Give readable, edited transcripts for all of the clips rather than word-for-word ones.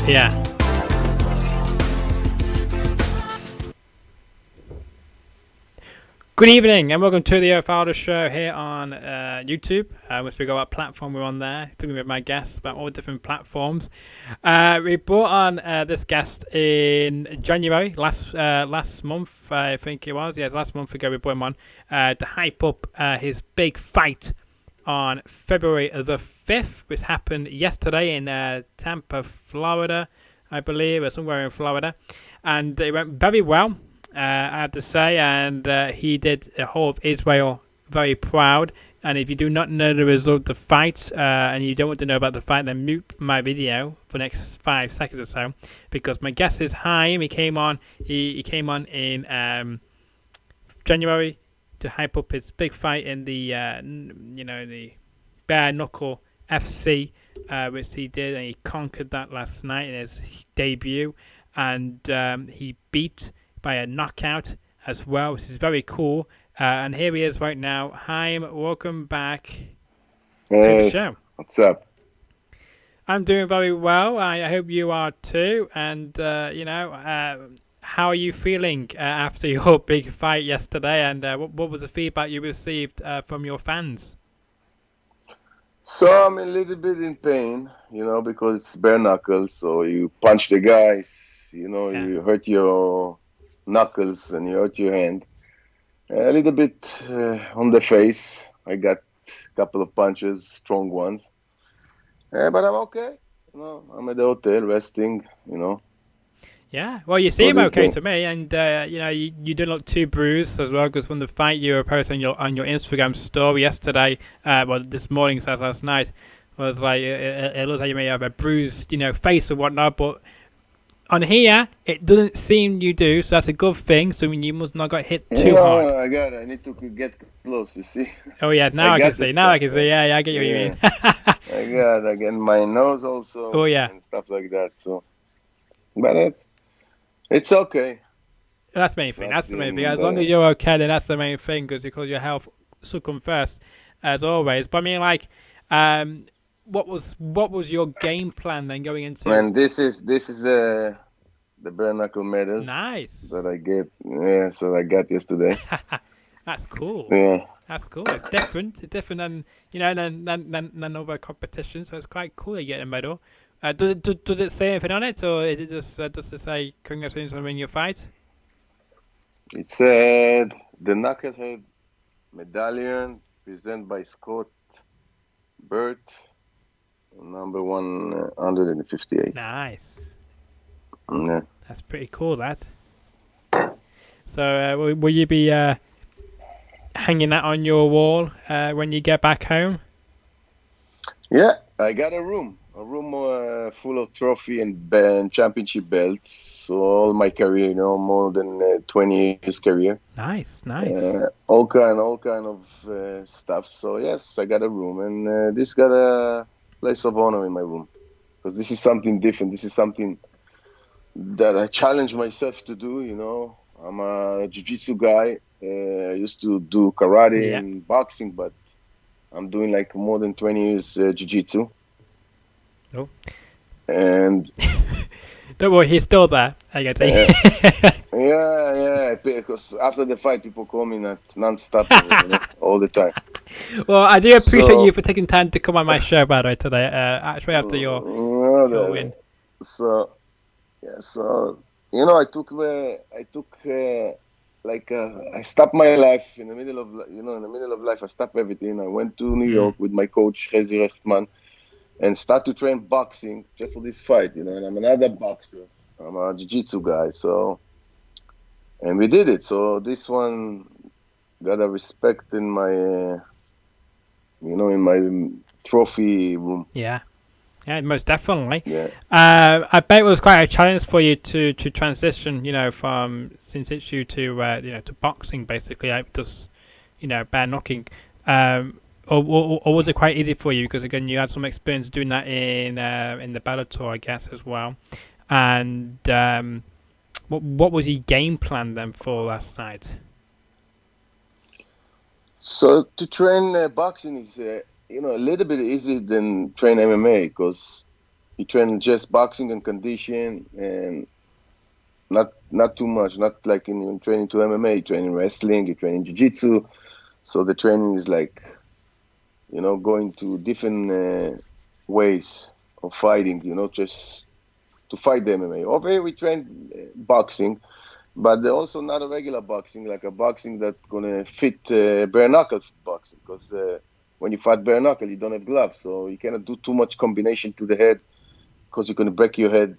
Yeah. Good evening and welcome to the Edward Fowler show here on YouTube. Once we go about platform, we're on there talking with my guests about all different platforms. We brought on this guest in January last month, I think it was. Yes, last month ago we brought him on to hype up his big fight on February the 5th, which happened yesterday in Tampa, Florida, I believe, or somewhere in Florida, and it went very well. I have to say, and he did the whole of Israel very proud. And if you do not know the result of the fight, and you don't want to know about the fight, then mute my video for the next 5 seconds or so, because my guest is Haim. He came on. He came on in January to hype up his big fight in the the Bareknuckle FC, which he did, and he conquered that last night in his debut, and he beat by a knockout as well, which is very cool. And here he is right now. Haim, welcome back to the show. What's up? I'm doing very well. I hope you are too. And, how are you feeling after your big fight yesterday? And what was the feedback you received from your fans? So I'm a little bit in pain, because it's bare knuckles. So you punch the guys, you hurt your knuckles and you hurt your hand. A little bit on the face. I got a couple of punches, strong ones. But I'm okay. I'm at the hotel resting, Yeah, well, you seem okay to me, and you didn't look too bruised as well, because from the fight you were posting on your Instagram story yesterday, this morning, so last night, was like it looks like you may have a bruised, face or whatnot, but on here it doesn't seem you do, so that's a good thing. So you must not got hit too hard. I need to get close. You see? Oh yeah, now I can see. Now I can see. Yeah, I get what you mean. I get my nose also. Oh yeah, and stuff like that. So, but it's okay. That's the main thing. That's the main thing. As long as you're okay, then that's the main thing, because your health should come first, as always. But I mean, what was your game plan then going into? And this is the Bareknuckle medal. Nice. That I get. Yeah, so I got yesterday. That's cool. Yeah. That's cool. It's different. It's different than other competitions. So it's quite cool to get a medal. Does it say anything on it, or is it just to say congratulations on winning your fight? It said the Knucklehead medallion presented by Scott Burt. Number 158. Nice. Yeah. That's pretty cool, that. So, will you be hanging that on your wall when you get back home? Yeah, I got a room full of trophy and championship belts. So all my career, more than 20 years career. Nice. All kind of stuff. So yes, I got a room, and this got a place of honor in my room, because this is something different. This is something that I challenge myself to do. I'm a jiu-jitsu guy. I used to do karate and boxing, but I'm doing like more than 20 years jiu-jitsu. Oh. And don't worry, he's still there. I get it. Yeah. Because after the fight, people call me non-stop all the time. Well, I do appreciate you for taking time to come on my show, by the way, today. Actually, after your win. So I stopped my life in the middle of life. I stopped everything. I went to New York with my coach Rezi Rechtman and start to train boxing just for this fight. And I'm another boxer. I'm a jiu-jitsu guy. So, and we did it. So this one got a respect in my, in my trophy room. Yeah, most definitely. Yeah. I bet it was quite a challenge for you to transition, from jiu-jitsu to to boxing, basically, just bare knocking. Or was it quite easy for you, because again you had some experience doing that in the Bellator, I guess, as well. And what was your game plan then for last night? So to train boxing is a little bit easier than train MMA, because he trained just boxing and condition, and not too much. Not like in training to MMA. He training wrestling. He training jiu-jitsu. So the training is like, going to different ways of fighting. Just to fight the MMA. Over here we train boxing, but also not a regular boxing, like a boxing that's gonna fit bare knuckle boxing. Because when you fight bare knuckle, you don't have gloves, so you cannot do too much combination to the head, because you're gonna break your head,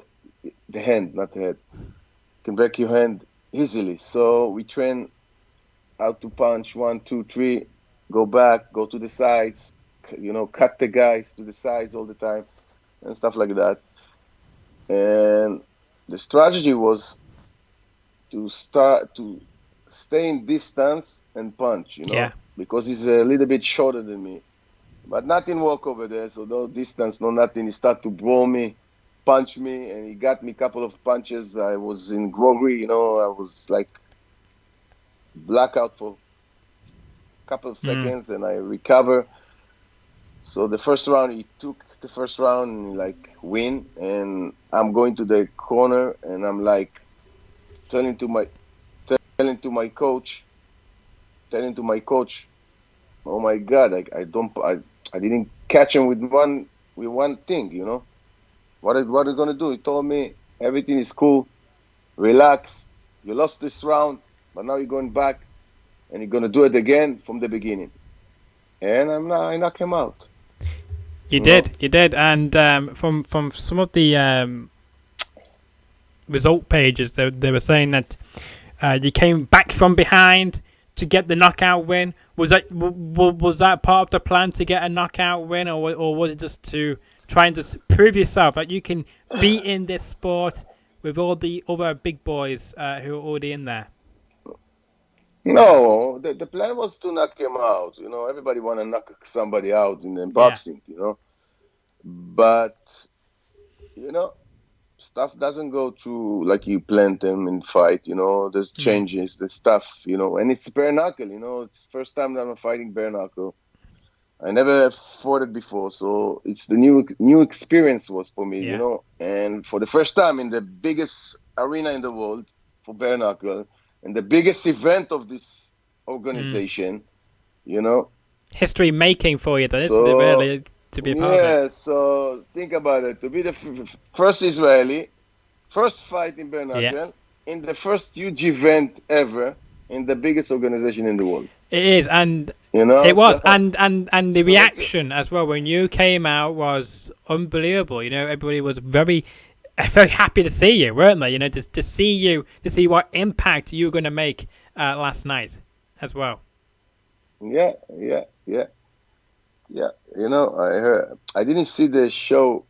the hand, not the head. You can break your hand easily. So we train how to punch 1, 2, 3, go back, go to the sides, cut the guys to the sides all the time, and stuff like that. And the strategy was to stay in distance and punch, because he's a little bit shorter than me. But nothing work over there, so no distance, no nothing. He started to blow me, punch me, and he got me a couple of punches. I was in groggy, I was like blackout for a couple of seconds, and I recover. So the first round, he took the first round and like win, and I'm going to the corner and I'm like telling to my coach, oh my God, I didn't catch him with one thing, What are you gonna do? He told me everything is cool, relax. You lost this round, but now you're going back and you're gonna do it again from the beginning. And I knock him out. You did, and from some of the result pages, they were saying that you came back from behind to get the knockout win. Was that part of the plan, to get a knockout win, or was it just to try and just prove yourself that you can be in this sport with all the other big boys who are already in there? No, the plan was to knock him out. Everybody want to knock somebody out in boxing, But, stuff doesn't go through like you planned them in fight, There's changes, there's stuff, and it's bare knuckle, It's the first time that I'm fighting bare knuckle. I never fought it before, so it's the new experience was for me, And for the first time in the biggest arena in the world for bare knuckle, and the biggest event of this organization, History making for you, then, isn't it, really, to be a part of it? Yeah, so think about it. To be the first Israeli, first fight in bare knuckle, in the first huge event ever, in the biggest organization in the world. It is, and it was, and the reaction as well when you came out was unbelievable. Everybody was very happy to see you, weren't they? To see what impact you were going to make last night as well. Yeah. I didn't see the show,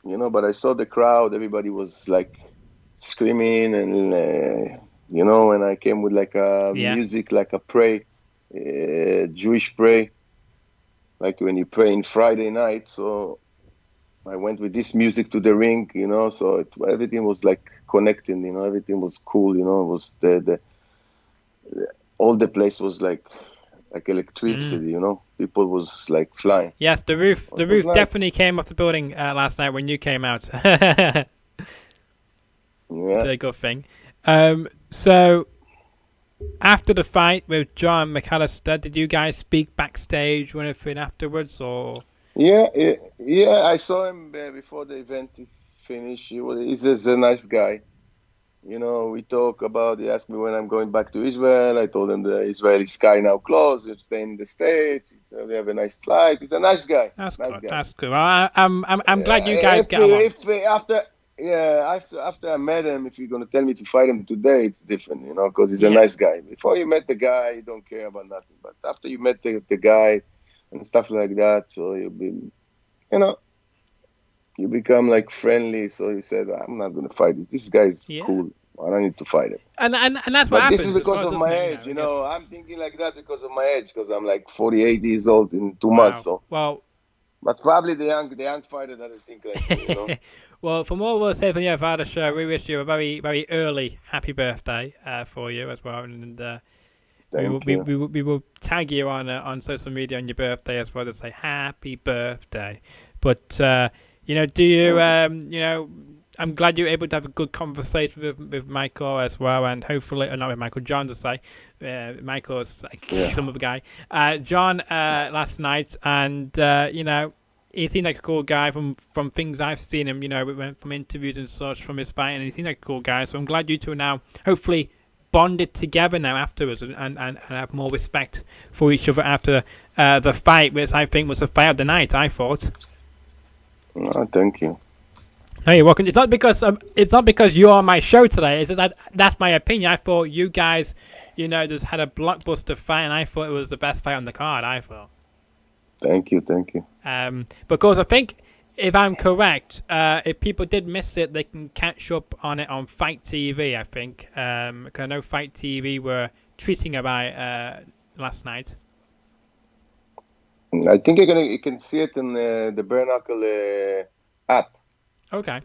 but I saw the crowd. Everybody was like screaming, and and I came with like a music, like a prayer, Jewish prayer, like when you pray in Friday night. So I went with this music to the ring, so everything was like connecting, everything was cool, it was all the place was like electricity, people was like flying. Yes, the roof nice. Definitely came off the building last night when you came out. Yeah. It's a good thing. So after the fight with John McCallister, did you guys speak backstage or anything afterwards, or? Yeah, I saw him before the event is finished. He's a nice guy. We talk about, he asked me when I'm going back to Israel. I told him the Israeli sky now closed. We're staying in the States. We have a nice flight. He's a nice guy. That's good. That's good. Well, I'm glad you guys get along. After I met him, if you're going to tell me to fight him today, it's different, because he's a nice guy. Before you met the guy, you don't care about nothing. But after you met the guy and stuff like that, so you become like friendly. So he said, I'm not going to fight it. This guy's cool. I don't need to fight him. And that's what happens. This is because of my age, I'm thinking like that because of my age, because I'm like 48 years old in 2 months. So. Well, but probably the young fighter doesn't think like me, Well, from all of us here from the Father Show, we wish you a very, very early happy birthday for you as well. And we will tag you on social media on your birthday as well to say happy birthday. But Do you, I'm glad you were able to have a good conversation with Michael as well, and hopefully, not with Michael, John to say. Michael is like some other guy. John last night, and, he seemed like a cool guy from things I've seen him, from interviews and such, from his fight, and he seemed like a cool guy. So I'm glad you two are now hopefully bonded together now afterwards and have more respect for each other after the fight, which I think was the fight of the night, I thought. Oh, thank you. Hey, you're welcome. It's not because you're on my show today. It's just that's my opinion. I thought you guys, just had a blockbuster fight, and I thought it was the best fight on the card, I thought. Thank you. Because I think, if I'm correct, if people did miss it, they can catch up on it on Fight TV, I think. Because I know Fight TV were tweeting about it last night. I think you can see it in the Bareknuckle app. Okay.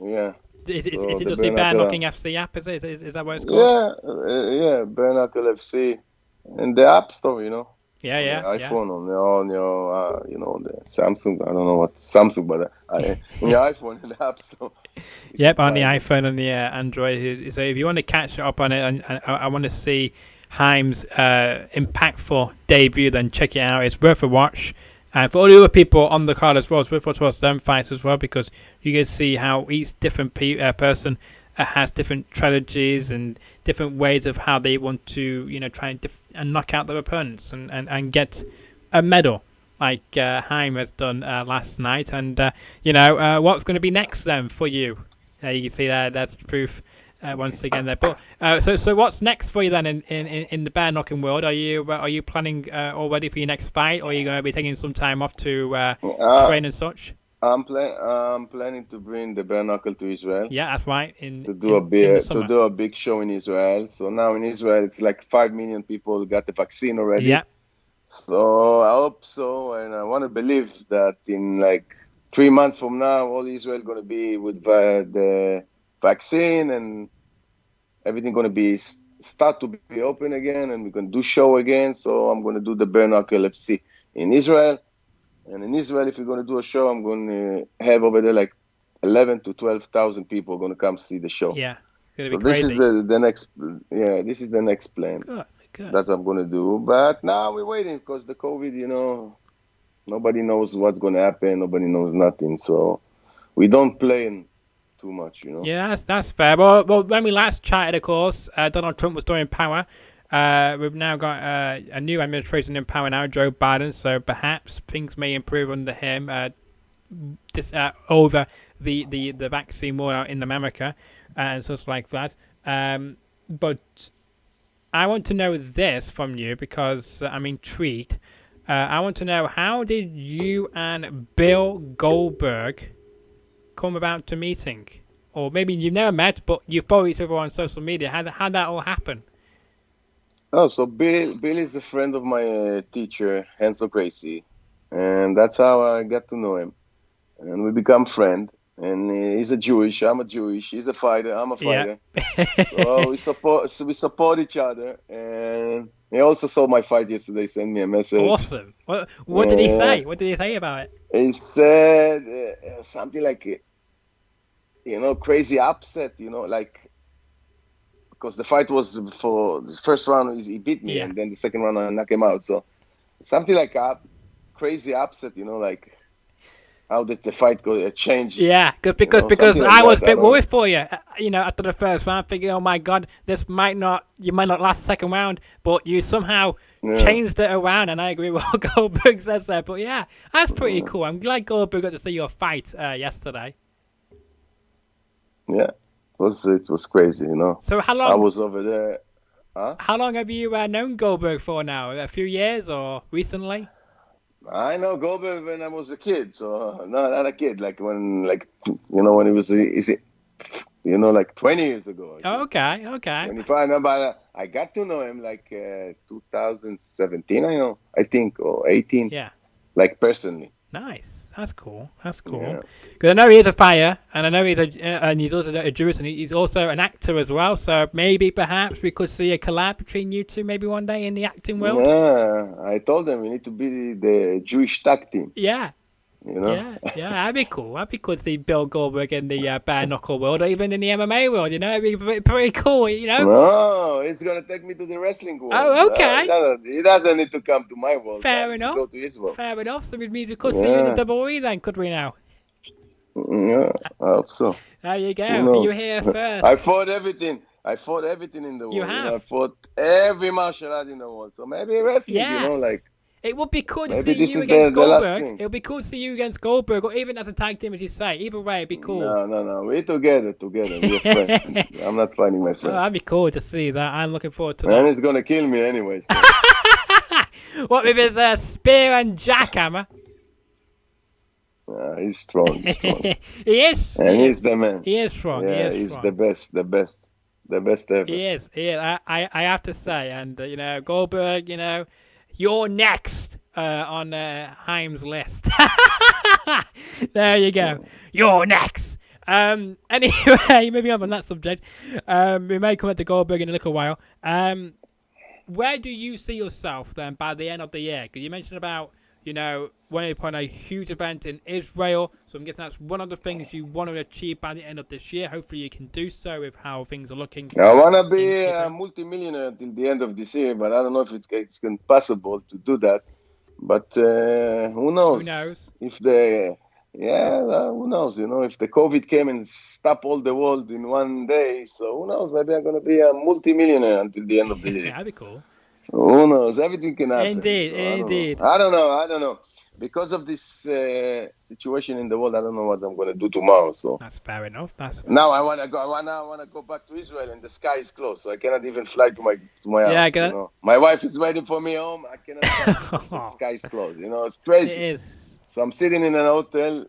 Yeah. Is it just the Bareknuckle FC app? Is that what it's called? Yeah, Bareknuckle FC, in the App Store, Yeah. On the iPhone, on your, the Samsung. I don't know what Samsung, but on your iPhone in the App Store. Yep, on the iPhone and the Android. So if you want to catch up on it, and I want to see Haim's impactful debut, then check it out. It's worth a watch. And for all the other people on the card as well, it's worth watching them fights as well, because you can see how each different person has different strategies and different ways of how they want to, try and knock out their opponents and get a medal, like Haim has done last night. And what's going to be next then for you? You can see that's proof once again there. But so what's next for you then in the bare knocking world? Are you planning already for your next fight, or are you going to be taking some time off to train and such? I'm planning to bring the bare knuckle to Israel. Yeah, that's right. To do a big show in Israel. So now in Israel, it's like 5 million people got the vaccine already. Yeah. So I hope so, and I want to believe that in like 3 months from now, all Israel going to be with the vaccine, and everything going to be start to be open again, and we're going to do show again. So I'm going to do the Bareknuckle FC in Israel. And in Israel, if we're going to do a show, I'm going to have over there like 11 to 12,000 people going to come see the show. Yeah, it's going so to be crazy. This is the next. Yeah, this is the next plan. Good. That I'm going to do. But now we're waiting because the COVID, nobody knows what's going to happen. Nobody knows nothing. So we don't plan too much, Yeah, that's fair. Well, when we last chatted, of course, Donald Trump was still in power. We've now got a new administration in power now, Joe Biden, so perhaps things may improve under him over the vaccine war out in America and such like that. But I want to know this from you because I'm intrigued. I want to know, how did you and Bill Goldberg come about to meeting? Or maybe you've never met, but you follow each other on social media. How'd that all happen? Oh, so Bill is a friend of my teacher, Hansel Gracie, and that's how I got to know him. And we become friends. And he's a Jewish, I'm a Jewish. He's a fighter, I'm a fighter. Yeah. So we support each other. And he also saw my fight yesterday. Sent me a message. Awesome. What did he say? What did he say about it? He said something like, crazy upset. Like, because the fight was for the first round, he beat me, and then the second round I knocked him out. So something like crazy upset. Like, how did the fight go change? Yeah, because I was a bit worried for you. After the first round, thinking, oh my God, you might not last the second round, but you somehow changed it around, and I agree with what Goldberg says there. But yeah, that's pretty cool. I'm glad Goldberg got to see your fight yesterday. Yeah, it was crazy, So how long? I was over there. Huh? How long have you known Goldberg for now? A few years or recently? I know Goldberg when I was a kid, so not a kid, like when he was, like 20 years ago. Okay. 25, but I got to know him like 2017, I think, or 18. Yeah. Like personally. Nice. That's cool. Because Yeah. I know he's a fighter, and I know he's also a Jewish, and he's also an actor as well. So maybe, perhaps, we could see a collab between you two maybe one day in the acting world. Yeah, I told them we need to be the Jewish tag team. Yeah, Yeah, that'd be cool. That'd be cool to see Bill Goldberg in the bare-knuckle world, or even in the MMA world, It'd be pretty cool, No, he's gonna take me to the wrestling world. Oh, okay. He doesn't need to come to my world. Fair I enough. Go to his world. Fair enough. So we could see you in the WWE then, could we now? Yeah, I hope so. There you go. You here first. I fought everything. in the world. You have. I fought every martial art in the world. So maybe wrestling, Yes. It would be cool to maybe see this you is against the last Goldberg. thing. It would be cool to see you against Goldberg, or even as a tag team, as you say. Either way, it'd be cool. No. We're together. We're friends. I'm not fighting my friend. Oh, that'd be cool to see that. I'm looking forward to that. And he's gonna kill me anyway. So. What with his spear and jackhammer? He's strong. He is. And he's the man. He is strong. Yeah, he's strong. the best ever. He is. I have to say, and Goldberg, you're next on Haim's list. There you go. You're next. Anyway, moving on from that subject, we may come back to Goldberg in a little while. Where do you see yourself then by the end of the year? Because you mentioned about wanting to put on a huge event in Israel. So I'm guessing that's one of the things you want to achieve by the end of this year. Hopefully you can do so with how things are looking. I want to be a multimillionaire until the end of this year, but I don't know if it's possible to do that. But who knows? Who knows? Who knows? If the COVID came and stopped all the world in one day, so who knows? Maybe I'm going to be a multimillionaire until the end of the year. That'd be cool. Who knows? Everything can happen. Indeed. I don't know. Because of this situation in the world, I don't know what I'm going to do tomorrow. So that's fair enough. Now I want to go. I want to go back to Israel, and the sky is closed, so I cannot even fly to my house. My wife is waiting for me home. I cannot. The sky is closed. It's crazy. It is. So I'm sitting in an hotel,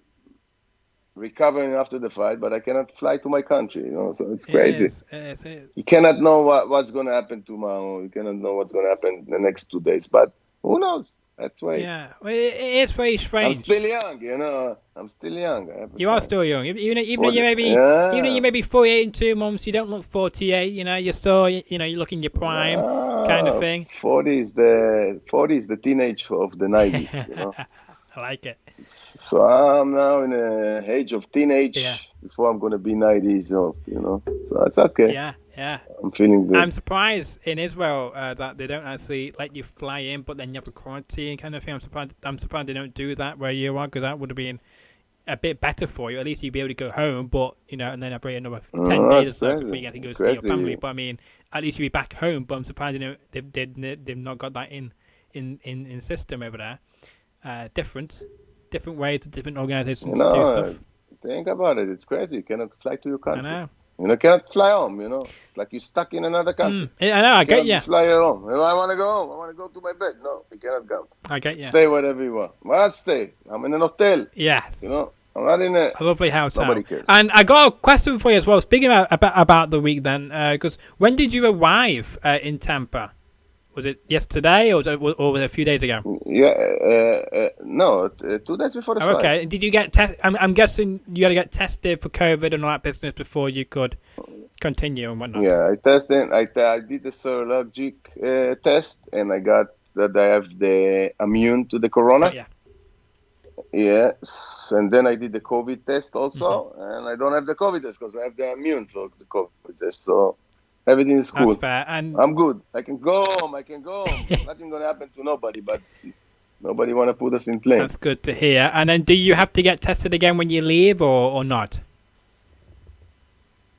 recovering after the fight, but I cannot fly to my country. So it's crazy. It is. You cannot know what's going to happen tomorrow. You cannot know what's going to happen in the next 2 days. But who knows? That's why. Yeah, well, it is very strange. I'm still young, I'm still young. You are still young. Even you may be 48 in 2 months, you don't look 48. You're still, you're looking your prime, kind of thing. 40 is the teenage of the 90s. I like it. So I'm now in the age of teenage. Before I'm gonna be 90 years old. So it's okay. Yeah. I'm feeling good. I'm surprised in Israel that they don't actually let you fly in, but then you have a quarantine kind of thing. I'm surprised they don't do that where you are, because that would have been a bit better for you. At least you'd be able to go home, but and then I'd wait another 10 days or so before you get to go see your family. But I mean, at least you'd be back home. But I'm surprised they've not got that in system over there. Different ways, different organizations to do stuff. Think about it. It's crazy. You cannot fly to your country. I know. You cannot fly home. It's like you're stuck in another country. I know. I get you. Fly home. I want to go home. I want to go to my bed. No, you cannot go. I get you. Stay wherever you want. Why not stay? I'm in an hotel. Yes. I'm not in a lovely house. Nobody cares. And I got a question for you as well. Speaking about the week, then, because when did you arrive in Tampa? Was it yesterday, or was it a few days ago? No, 2 days before the flight. Okay. Did you get tested? I'm guessing you had to get tested for COVID and all that business before you could continue and whatnot. Yeah, I tested. I did the serologic test, and I got that I have the immune to the corona. Yes, and then I did the COVID test also, and I don't have the COVID test because I have the immune for the COVID test. So everything is cool. That's fair. And I'm good. I can go home. Nothing gonna happen to nobody, but nobody wanna put us in plane. That's good to hear. And then, do you have to get tested again when you leave, or not?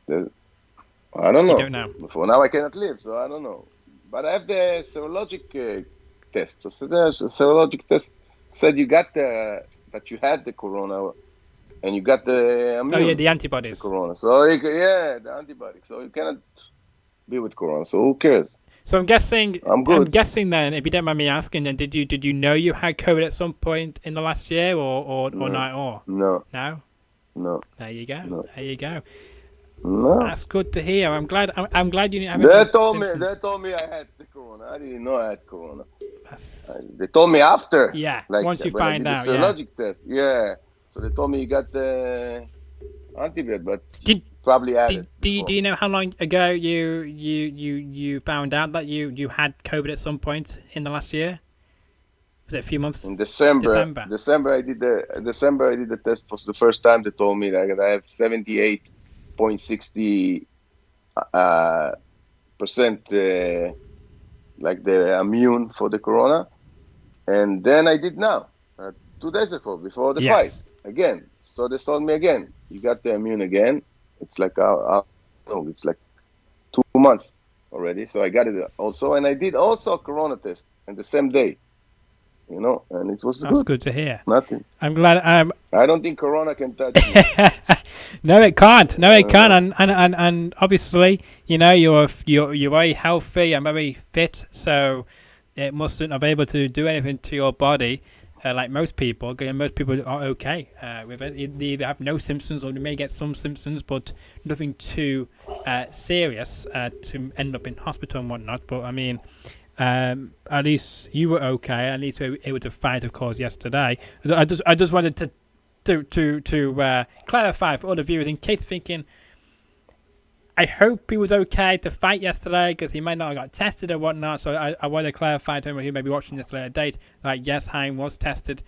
I don't know. You don't know. For now, I cannot leave, so I don't know. But I have the serologic test. So there's a serologic test said you got that you had the corona, and you got the immune. Oh yeah, the antibodies. The corona. So the antibodies. So you cannot be with corona. So who cares? So I'm guessing. I'm good. I'm guessing then, if you don't mind me asking, then did you know you had COVID at some point in the last year, or not? Or no. No. There you go. No. There you go. No. That's good to hear. I'm glad you didn't have. They told me I had the corona. I didn't know I had corona. They told me after. Yeah. Once you find out. The serologic test. Yeah. So they told me you got the antibody, but probably had it. Do you know how long ago you found out that you had COVID at some point in the last year? Was it a few months? In December, I did the test for the first time. They told me that I have 78.60 percent like the immune for the corona, and then I did now 2 days ago before the fight again. So they told me again, you got the immune again. It's like it's like 2 months already. So I got it also, and I did also a corona test on the same day. You know, and it was That's good to hear. Nothing. I'm glad. I don't think corona can touch me. No, it can't. No, it can't. And obviously, you know, you're very healthy and very fit, so it mustn't have been able to do anything to your body like most people. Most people are okay with it. They either have no symptoms or they may get some symptoms, but nothing too serious to end up in hospital and whatnot. But I mean, at least you were okay. At least we were able to fight, of course, yesterday. I just wanted to clarify for all the viewers in case you're thinking, I hope he was okay to fight yesterday because he might not have got tested or whatnot. So I want to clarify to anyone who may be watching this later date, like, yes, Haim was tested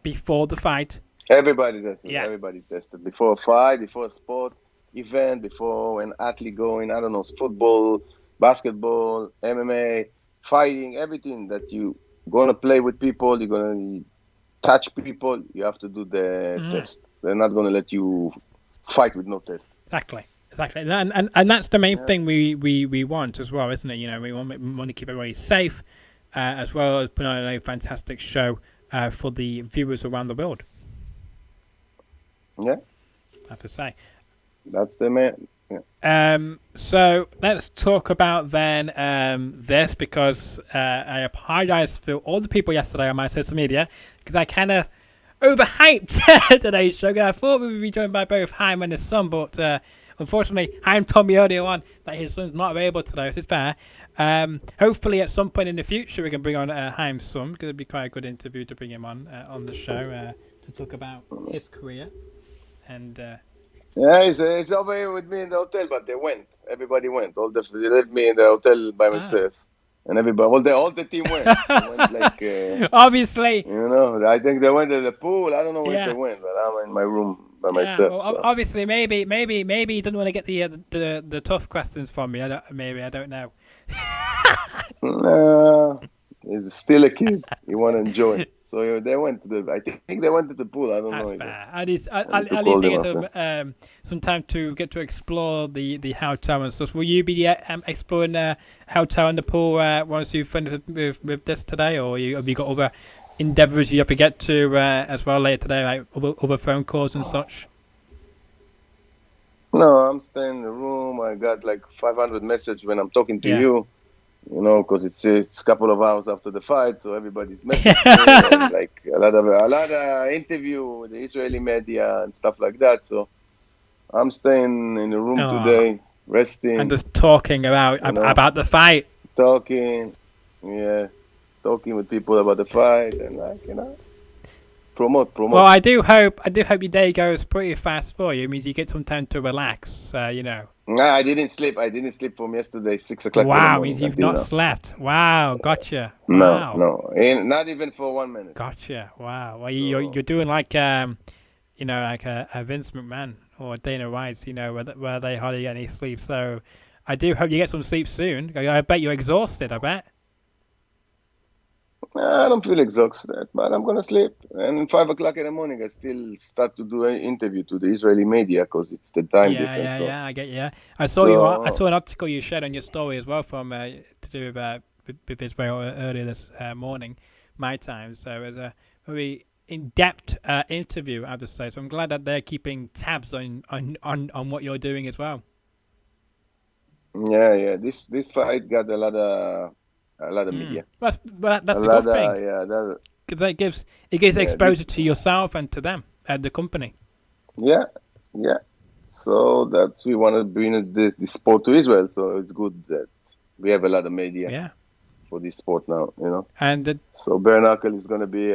before the fight. Everybody tested. Yeah. Everybody tested before a fight, before a sport event, before an athlete going, I don't know, football, basketball, MMA, fighting, everything that you gonna play with people, you're gonna touch people, you have to do the test. They're not gonna let you fight with no test. Exactly. And that's the main thing we want as well, isn't it? You know, we want to keep everybody safe, as well as put on a fantastic show for the viewers around the world. Yeah, I have to say. That's the main. Yeah. So let's talk about then this, because I apologize for all the people yesterday on my social media because I kind of overhyped today's show. I thought we would be joined by both Haim and his son, but unfortunately, Haim told me earlier on that his son's not available today, which is fair. Hopefully, at some point in the future, we can bring on Haim's son, because it'd be quite a good interview to bring him on the show to talk about his career. And yeah, he's over here with me in the hotel, but they went. Everybody went. They left me in the hotel by myself, and everybody, all the team went. They went like, obviously, you know, I think they went to the pool. I don't know where they went, but I'm in my room by myself. Well, so. Obviously, maybe he didn't want to get the tough questions from me. I don't know. No, he's still a kid. He want to enjoy. So they went to I think they went to the pool. I don't know. That's fair. At least they get some time to get to explore the hotel and stuff. Will you be exploring the hotel and the pool once you've finished with this today, or have you got other endeavours you have to get to as well later today, like other phone calls and such? No, I'm staying in the room. I got like 500 messages when I'm talking to you. You know, because it's a couple of hours after the fight, so everybody's messaging me, like a lot of interview with the Israeli media and stuff like that. So I'm staying in the room today, resting and just talking about the fight. Talking with people about the fight and promote. Well, I do hope your day goes pretty fast for you. It means you get some time to relax. You know. Nah, I didn't sleep. I didn't sleep from yesterday, 6 o'clock. Wow, means you've not slept. Wow, gotcha. No, not even for 1 minute. Gotcha. Wow. Well, you're doing like like a Vince McMahon or Dana White, where they hardly get any sleep. So I do hope you get some sleep soon. I bet you're exhausted. I bet. I don't feel exhausted, but I'm gonna sleep. And at 5 o'clock in the morning, I still start to do an interview to the Israeli media because it's the time difference. Yeah, I get you. I saw an article you shared on your story as well from to do with Israel earlier this morning, my time. So it was a very in-depth interview, I have to say. So I'm glad that they're keeping tabs on what you're doing as well. Yeah. This fight got a lot of media. That's a good thing. Because it gives exposure to yourself and to them at the company. Yeah. So we want to bring the sport to Israel. So it's good that we have a lot of media for this sport now. And so Bareknuckle is going to be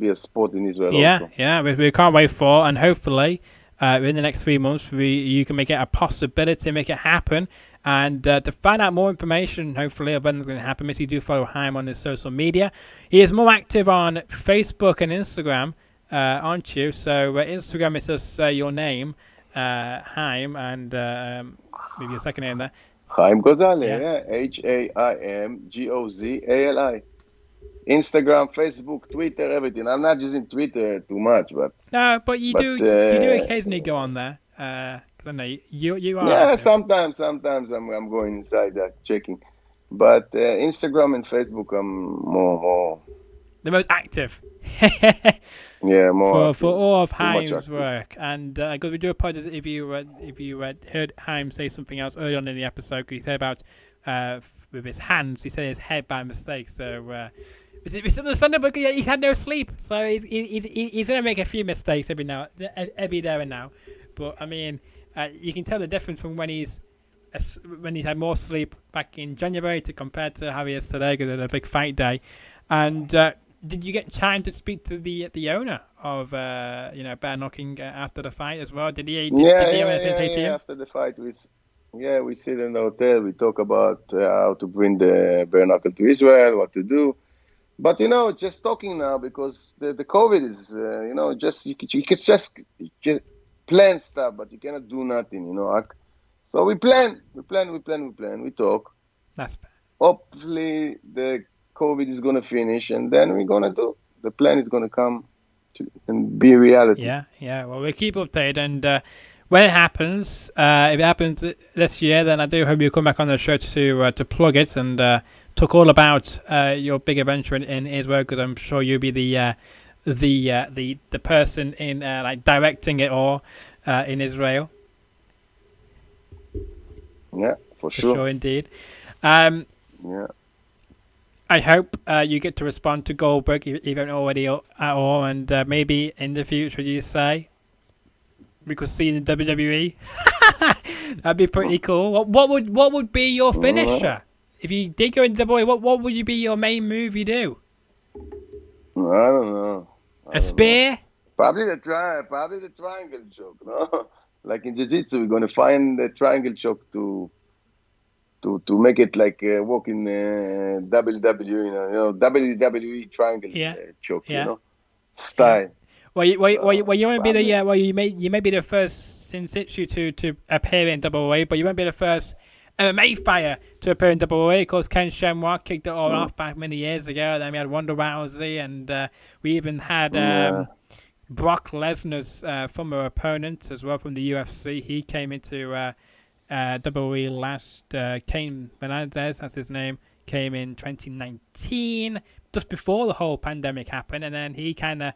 a sport in Israel. Yeah, we can't wait for, and hopefully in the next 3 months, you can make it a possibility, make it happen. And to find out more information, hopefully, of when it's going to happen, make sure you do follow Haim on his social media. He is more active on Facebook and Instagram, aren't you? So Instagram is just your name, Haim, and maybe your second name there. Haim Gozali, yeah. HaimGozali. Instagram, Facebook, Twitter, everything. I'm not using Twitter too much, but no, but you do occasionally go on there. Because I know you are. Yeah, active. sometimes I'm going inside checking, but Instagram and Facebook I'm more. The most active. Yeah, more for all of Haim's work, and because we do apologize if you heard Haim say something else early on in the episode. Because he said about with his hands, he said his head by mistake. So it's understandable because he had no sleep, so he's gonna make a few mistakes every there and now. But I mean, you can tell the difference from when he's had more sleep back in January to compared to how he is today because of a big fight day. And did you get time to speak to the owner of Bareknuckle after the fight as well? Did he? Yeah. After the fight, we sit in the hotel. We talk about how to bring the Bareknuckle to Israel, what to do. But just talking now because the COVID is just you could just plan stuff, but you cannot do nothing. So we plan. We talk. That's fair. Hopefully the COVID is going to finish, and then we're going to do. The plan is going to come and be reality. Yeah. Well, we'll keep updated, and when it happens, if it happens this year, then I do hope you come back on the show to plug it and talk all about your big adventure in Israel, because I'm sure you'll be the person in directing it all in Israel. Yeah, for sure. For sure, indeed. Yeah. I hope you get to respond to Goldberg if you don't already at all, and maybe in the future you say we could see in the WWE. That'd be pretty cool. What would be your finisher if you did go into WWE? What would be your main move you do? I don't know. A spear? Probably the triangle choke. No, like in jiu-jitsu, we're gonna find the triangle choke to make it like walking WWE triangle choke, style. Well, you want to be the you may be the first in situ to appear in WWE, but you won't be the first MMA fighter to appear in WWE. Of course, Ken Shamrock kicked it all off back many years ago. Then we had Ronda Rousey, and we even had Brock Lesnar's former opponent as well from the UFC. He came into WWE last. Cain Velasquez, that's his name, came in 2019, just before the whole pandemic happened, and then he kind of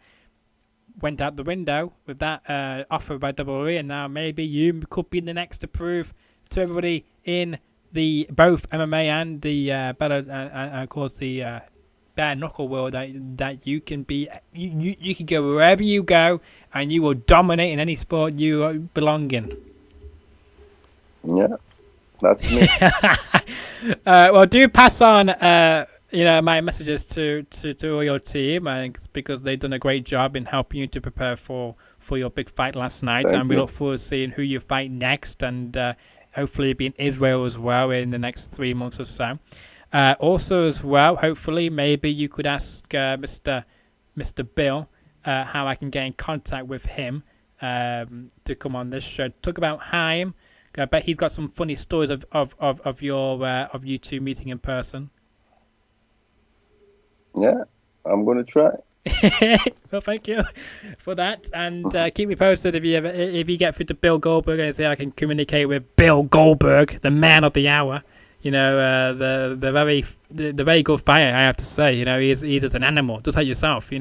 went out the window with that offer by WWE, and now maybe you could be the next to prove to everybody in the both MMA and the Bellator, and of course the Bareknuckle world that you can be you can go wherever you go and you will dominate in any sport you belong in. Yeah, that's me. Well, do pass on my messages to all your team, because they've done a great job in helping you to prepare for your big fight last night. Thank and we you. look forward to seeing who you fight next, and hopefully be in Israel as well in the next 3 months or so. Also as well, hopefully maybe you could ask Mr. Bill how I can get in contact with him to come on this show, talk about Haim. I bet he's got some funny stories of you two meeting in person. Yeah, I'm gonna try. Well, thank you for that, and keep me posted if you get through to Bill Goldberg and say I can communicate with Bill Goldberg, the man of the hour. The very good fighter, I have to say. He's just an animal, just like yourself.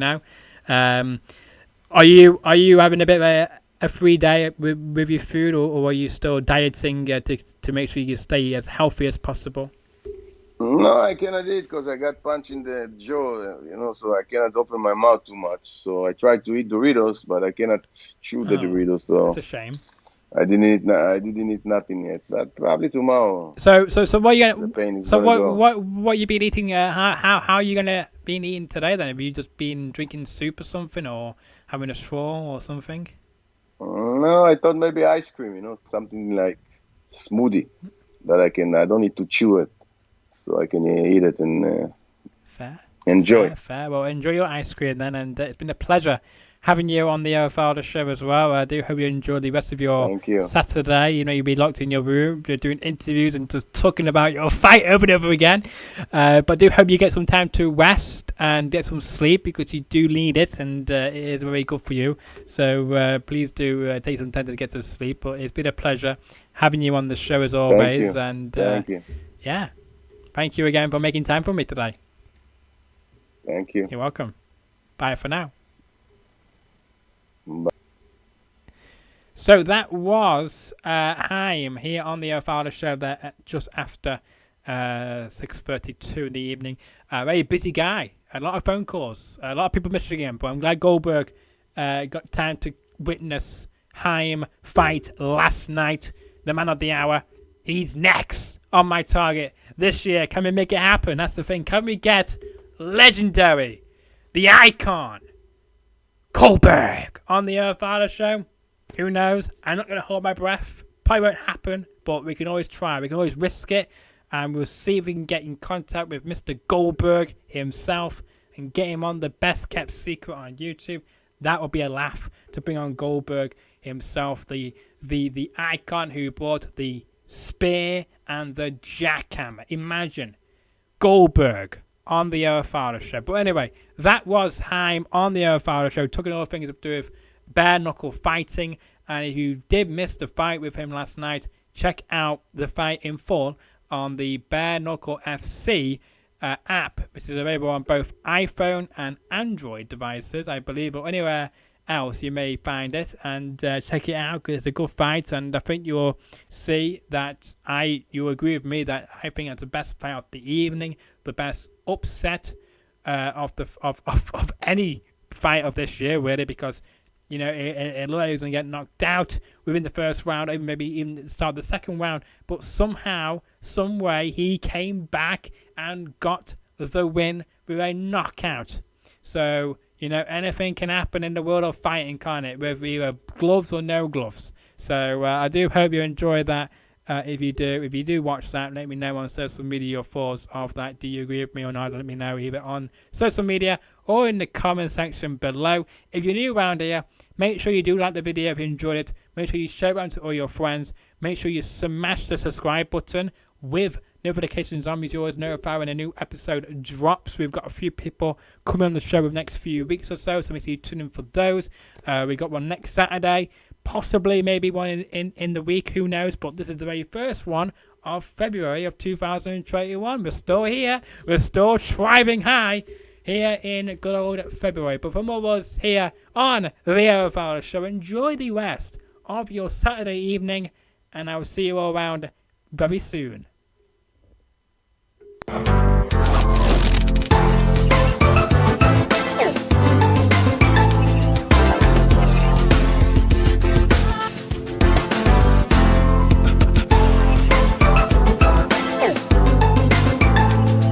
Are you having a bit of a free diet with your food, or are you still dieting to make sure you stay as healthy as possible? No, I cannot eat because I got punched in the jaw, so I cannot open my mouth too much. So I tried to eat Doritos, but I cannot chew the Doritos. So that's a shame. I didn't eat nothing yet, but probably tomorrow. So what you gonna? The pain is So gonna go. what you been eating? How are you gonna been eating today then? Have you just been drinking soup or something, or having a straw or something? No, I thought maybe ice cream, something like smoothie that I don't need to chew it, so I can eat it and Fair. enjoy. Fair. Well, enjoy your ice cream then, and it's been a pleasure having you on the Fowler show as well. I do hope you enjoy the rest of your Thank you. Saturday. You'll be locked in your room, you're doing interviews and just talking about your fight over and over again. But I do hope you get some time to rest and get some sleep because you do need it, and it is very good for you. So please do take some time to get to sleep. But it's been a pleasure having you on the show as always. And Thank you. Yeah, thank you again for making time for me today. Thank you. You're welcome. Bye for now. Bye. So that was Haim here on the Fowler show there at just after 6:32 in the evening. Very busy guy. A lot of phone calls. A lot of people messaging him. But I'm glad Goldberg got time to witness Haim fight last night. The man of the hour. He's next on my target this year. Can we make it happen? That's the thing. Can we get legendary, the icon, Goldberg on the Fowler show? Who knows? I'm not going to hold my breath. Probably won't happen, but we can always try. We can always risk it, and we'll see if we can get in contact with Mr. Goldberg himself and get him on the best kept secret on YouTube. That would be a laugh to bring on Goldberg himself, the icon who brought the spear and the jackhammer. Imagine Goldberg on the Fowler show. But anyway, that was Haim on the Fowler show, talking all things to do with bare knuckle fighting. And if you did miss the fight with him last night, check out the fight in full on the Bareknuckle FC app, which is available on both iPhone and Android devices, I believe, or anywhere else you may find it. And check it out because it's a good fight, and I think you'll see that you agree with me that I think it's the best fight of the evening, the best upset of any fight of this year, really, because it looked like he was going to get knocked out within the first round, or maybe even start the second round, but somehow, some way, he came back and got the win with a knockout. So anything can happen in the world of fighting, can't it? With either gloves or no gloves. So I do hope you enjoy that. If you do watch that, let me know on social media your thoughts of that. Do you agree with me or not? Let me know either on social media or in the comment section below. If you're new around here, make sure you do like the video if you enjoyed it. Make sure you share it around to all your friends. Make sure you smash the subscribe button with notifications on, because you're always notified when a new episode drops. We've got a few people coming on the show in the next few weeks or so make sure you tune in for those. We got one next Saturday, possibly maybe one in the week, who knows, but this is the very first one of February of 2021. We're still here, we're still thriving high here in good old February. But from all of us here on the Fowler show, enjoy the rest of your Saturday evening, and I will see you all around very soon.